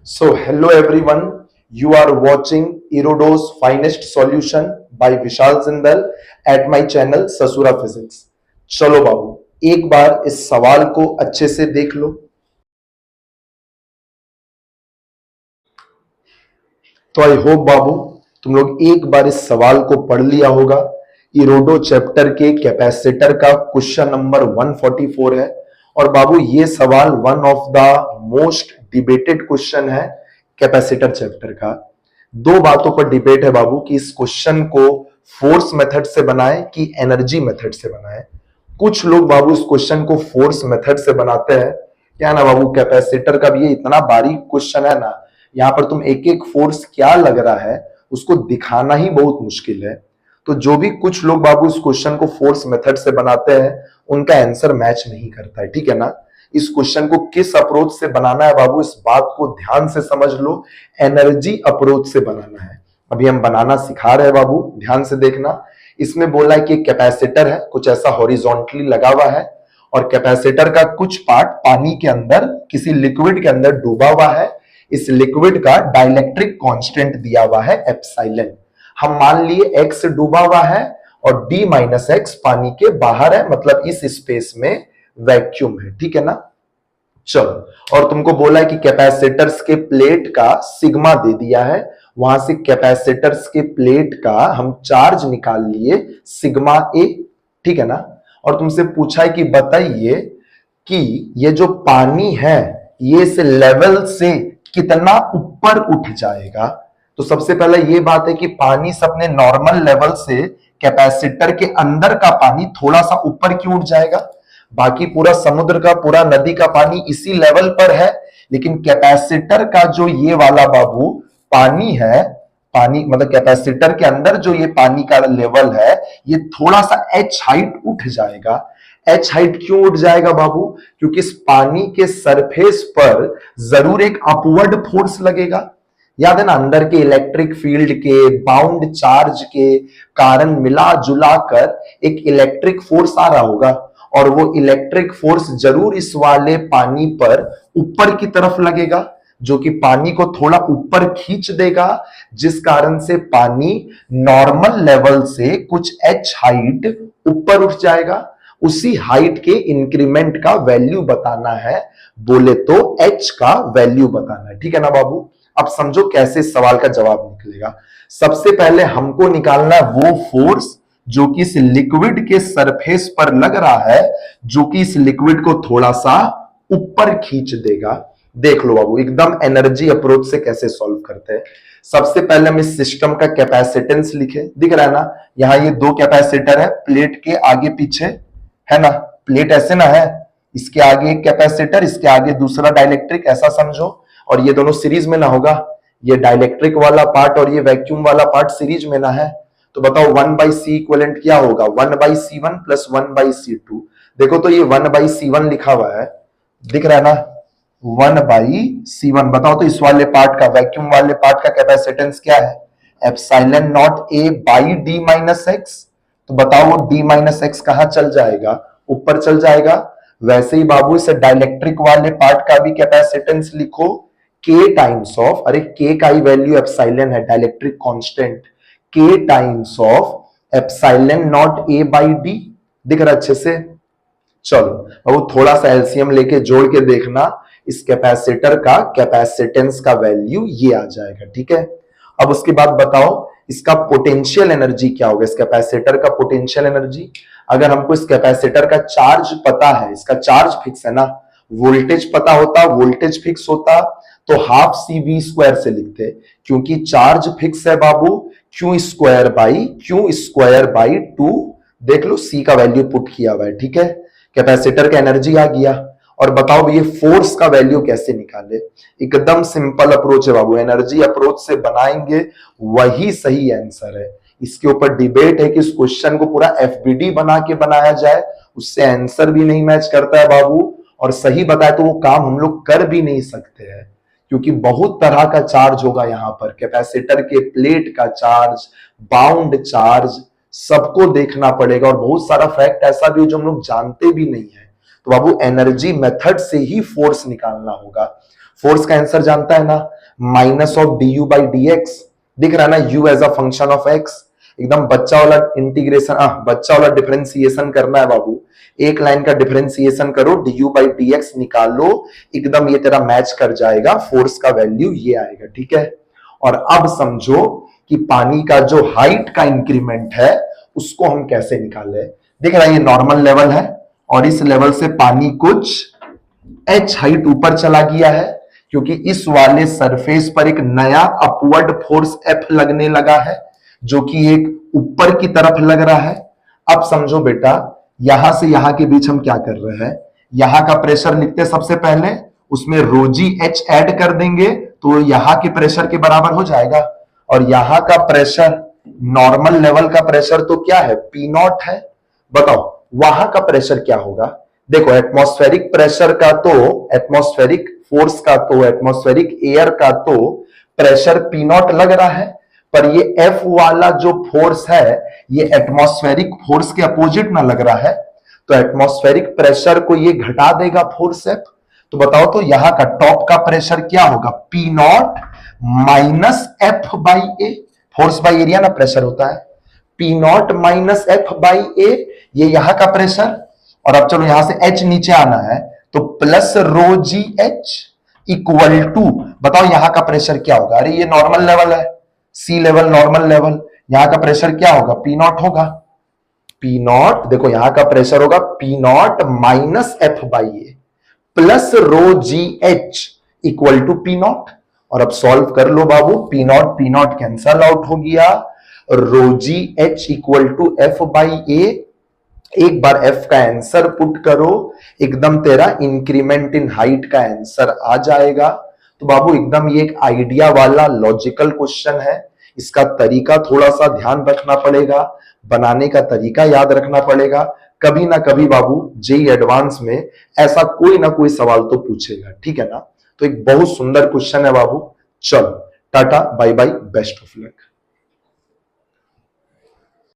So, hello everyone. You are watching Erodo's Finest Solution by Vishal Zindal at my channel ससुरा physics. चलो बाबू एक बार इस सवाल को अच्छे से देख लो। तो आई होप बाबू तुम लोग एक बार इस सवाल को पढ़ लिया होगा। इरोडो चैप्टर के कैपेसिटर का क्वेश्चन नंबर 144 है। और बाबू ये सवाल one of the most debated question है कैपेसिटर चैप्टर का। दो बातों पर डिबेट है बाबू कि इस क्वेश्चन को फोर्स मेथड से बनाए कि एनर्जी मेथड से बनाए। कुछ लोग बाबू इस क्वेश्चन को फोर्स मेथड से बनाते हैं। क्या ना बाबू, कैपेसिटर का भी ये इतना बारीक क्वेश्चन है ना, यहाँ पर तुम एक एक फोर्स क्या लग रहा है उसको दिखाना ही बहुत मुश्किल है। तो जो भी कुछ लोग बाबू इस क्वेश्चन को फोर्स मेथड से बनाते हैं उनका आंसर मैच नहीं करता है, ठीक है ना। इस क्वेश्चन को किस अप्रोच से बनाना है बाबू, इस बात को ध्यान से समझ लो। एनर्जी अप्रोच से बनाना है। अभी हम बनाना सिखा रहे हैं बाबू, ध्यान से देखना। इसमें बोला है कि कैपेसिटर है, कुछ ऐसा हॉरिजॉन्टली लगा हुआ है और कैपेसिटर का कुछ पार्ट पानी के अंदर किसी लिक्विड के अंदर डूबा हुआ है। इस लिक्विड का डाइलेक्ट्रिक कांस्टेंट दिया हुआ है एप्सिलॉन। हम मान लिए एक्स डूबा हुआ है और डी माइनस एक्स पानी के बाहर है, मतलब इस स्पेस में वैक्यूम है, ठीक है ना। चलो, और तुमको बोला है कि कैपेसिटर्स के प्लेट का सिग्मा दे दिया है। वहां से कैपेसिटर्स के प्लेट का हम चार्ज निकाल लिए सिग्मा ए, ठीक है ना। और तुमसे पूछा है कि बताइए कि ये जो पानी है ये इस लेवल से कितना ऊपर उठ जाएगा। तो सबसे पहले ये बात है कि पानी से अपने नॉर्मल लेवल से कैपेसिटर के अंदर का पानी थोड़ा सा ऊपर क्यों उठ जाएगा। बाकी पूरा समुद्र का, पूरा नदी का पानी इसी लेवल पर है, लेकिन कैपेसिटर का जो ये वाला बाबू पानी है, पानी मतलब कैपेसिटर के अंदर जो ये पानी का लेवल है ये थोड़ा सा एच हाइट उठ जाएगा। एच हाइट क्यों उठ जाएगा बाबू, क्योंकि इस पानी के सरफेस पर जरूर एक अपवर्ड फोर्स लगेगा। याद है ना, अंदर के इलेक्ट्रिक फील्ड के बाउंड चार्ज के कारण मिला जुला कर एक इलेक्ट्रिक फोर्स आ रहा होगा और वो इलेक्ट्रिक फोर्स जरूर इस वाले पानी पर ऊपर की तरफ लगेगा, जो कि पानी को थोड़ा ऊपर खींच देगा, जिस कारण से पानी नॉर्मल लेवल से कुछ एच हाइट ऊपर उठ जाएगा। उसी हाइट के इंक्रीमेंट का वैल्यू बताना है, बोले तो एच का वैल्यू बताना है, ठीक है ना बाबू। अब समझो कैसे इस सवाल का जवाब निकलेगा। सबसे पहले हमको निकालना है वो फोर्स जो कि इस लिक्विड के सरफेस पर लग रहा है, जो कि इस लिक्विड को थोड़ा सा ऊपर खींच देगा। देख लो बाबू एकदम एनर्जी अप्रोच से कैसे सॉल्व करते हैं। सबसे पहले हम इस सिस्टम का कैपेसिटेंस लिखे, दिख रहा है ना, यहां ये दो कैपेसिटर है प्लेट के आगे पीछे, है ना। प्लेट ऐसे ना है, इसके आगे एक कैपेसिटर, इसके आगे दूसरा डाइलेक्ट्रिक, ऐसा समझो। और ये दोनों सीरीज में ना होगा, ये डाइलेक्ट्रिक वाला पार्ट और ये वैक्यूम वाला पार्ट सीरीज में ना है। तो बताओ 1/c इक्विवेलेंट क्या होगा, 1/c1 प्लस 1/c2। देखो तो ये 1/c1 लिखा हुआ है, दिख रहा है ना, 1/c1। बताओ तो इस वाले पार्ट का, वैक्यूम वाले पार्ट का कैपेसिटेंस क्या है, epsilon not a by D minus x. तो बताओ वो डी माइनस एक्स कहां चल जाएगा, ऊपर चल जाएगा। वैसे ही बाबू इस डाइलेक्ट्रिक वाले पार्ट का भी कैपेसिटेंस लिखो, के टाइम्स ऑफ, अरे के का ही वैल्यू एप्सिलॉन है, डाइलेक्ट्रिक कांस्टेंट, के times of epsilon not a by D. दिख रहा अच्छे से। चलो अब थोड़ा सा एलसीएम लेके जोड़ के देखना, इस कैपेसिटर का कैपेसिटेंस का वैल्यू ये आ जाएगा, ठीक है। अब उसके बाद बताओ इसका पोटेंशियल एनर्जी क्या होगा, इस कैपेसिटर का पोटेंशियल एनर्जी। अगर हमको इस कैपेसिटर का चार्ज पता है, इसका चार्ज फिक्स है ना, वोल्टेज पता होता, वोल्टेज फिक्स होता तो हाफ सी वी स्क्वायर से लिखते, क्योंकि चार्ज फिक्स है बाबू, क्यू स्क्वायर बाई 2। देख लो सी का वैल्यू पुट किया हुआ है, ठीक है। कैपेसिटर का एनर्जी आ गया। और बताओ ये फोर्स का वैल्यू कैसे निकाले। एकदम सिंपल अप्रोच है बाबू, एनर्जी अप्रोच से बनाएंगे वही सही आंसर है। इसके ऊपर डिबेट है कि इस क्वेश्चन को पूरा एफबीडी बना के बनाया जाए, उससे आंसर भी नहीं मैच करता है बाबू। और सही बताए तो वो काम हम लोग कर भी नहीं सकते हैं, क्योंकि बहुत तरह का चार्ज होगा यहाँ पर। कैपेसिटर के प्लेट का चार्ज, बाउंड चार्ज, सबको देखना पड़ेगा। और बहुत सारा फैक्ट ऐसा भी है जो हम लोग जानते भी नहीं है। तो बाबू एनर्जी मेथड से ही फोर्स निकालना होगा। फोर्स का आंसर जानता है ना, minus of d u by d x, दिख रहा है ना, u as a function of x, एकदम बच्चा वाला इंटीग्रेशन, बच्चा वाला डिफरेंशिएशन करना है बाबू, एक लाइन का डिफरेंशिएशन करो, D u by d x निकालो, एकदम ये तेरा मैच कर जाएगा, फोर्स का वैल्यू ये आएगा, ठीक है। और अब समझो कि पानी का जो हाइट का इंक्रीमेंट है उसको हम कैसे निकाले। देख रहा है ये नॉर्मल लेवल है और इस लेवल से पानी कुछ h हाइट ऊपर चला गया है, क्योंकि इस वाले सरफेस पर एक नया अपवर्ड फोर्स F लगने लगा है जो कि एक ऊपर की तरफ लग रहा है। अब समझो बेटा, यहां से यहां के बीच हम क्या कर रहे हैं, यहां का प्रेशर लिखते सबसे पहले, उसमें रोजी H ऐड कर देंगे तो यहां के प्रेशर के बराबर हो जाएगा। और यहां का प्रेशर, नॉर्मल लेवल का प्रेशर तो क्या है, पी नॉट है। बताओ वहां का प्रेशर क्या होगा। देखो एटमॉस्फेरिक प्रेशर का तो, एटमॉस्फेरिक फोर्स का तो, एटमॉस्फेरिक एयर का तो प्रेशर पी नॉट लग रहा है, पर ये एफ वाला जो फोर्स है ये एटमॉस्फेरिक फोर्स के अपोजिट ना लग रहा है, तो एटमॉस्फेरिक प्रेशर को ये घटा देगा फोर्स एफ। तो बताओ तो यहां का टॉप का प्रेशर क्या होगा, P naught minus F by A, force by area ना प्रेशर होता है, P naught minus F by A, ये यहां का प्रेशर। और अब चलो यहां से एच नीचे आना है तो plus row ji H equal to, बताओ यहां का प्रेशर क्या होगा, अरे ये नॉर्मल लेवल है, सी लेवल नॉर्मल लेवल, यहां का प्रेशर क्या होगा, पी नॉट होगा, पी नॉट, देखो यहां का प्रेशर होगा P naught minus F by A plus row ji H equal to P naught. और अब सॉल्व कर लो बाबू, पी नॉट कैंसल आउट हो गया, rho ji H equal to F by A, एक बार एफ का आंसर पुट करो, एकदम तेरा इंक्रीमेंट इन हाइट का आंसर आ जाएगा। तो बाबू एकदम ये एक आइडिया वाला लॉजिकल क्वेश्चन है, इसका तरीका थोड़ा सा ध्यान रखना पड़ेगा, बनाने का तरीका याद रखना पड़ेगा, कभी ना कभी बाबू जेई एडवांस में ऐसा कोई ना कोई सवाल तो पूछेगा, ठीक है ना। तो एक बहुत सुंदर क्वेश्चन है बाबू। चलो tata bye bye, best of luck.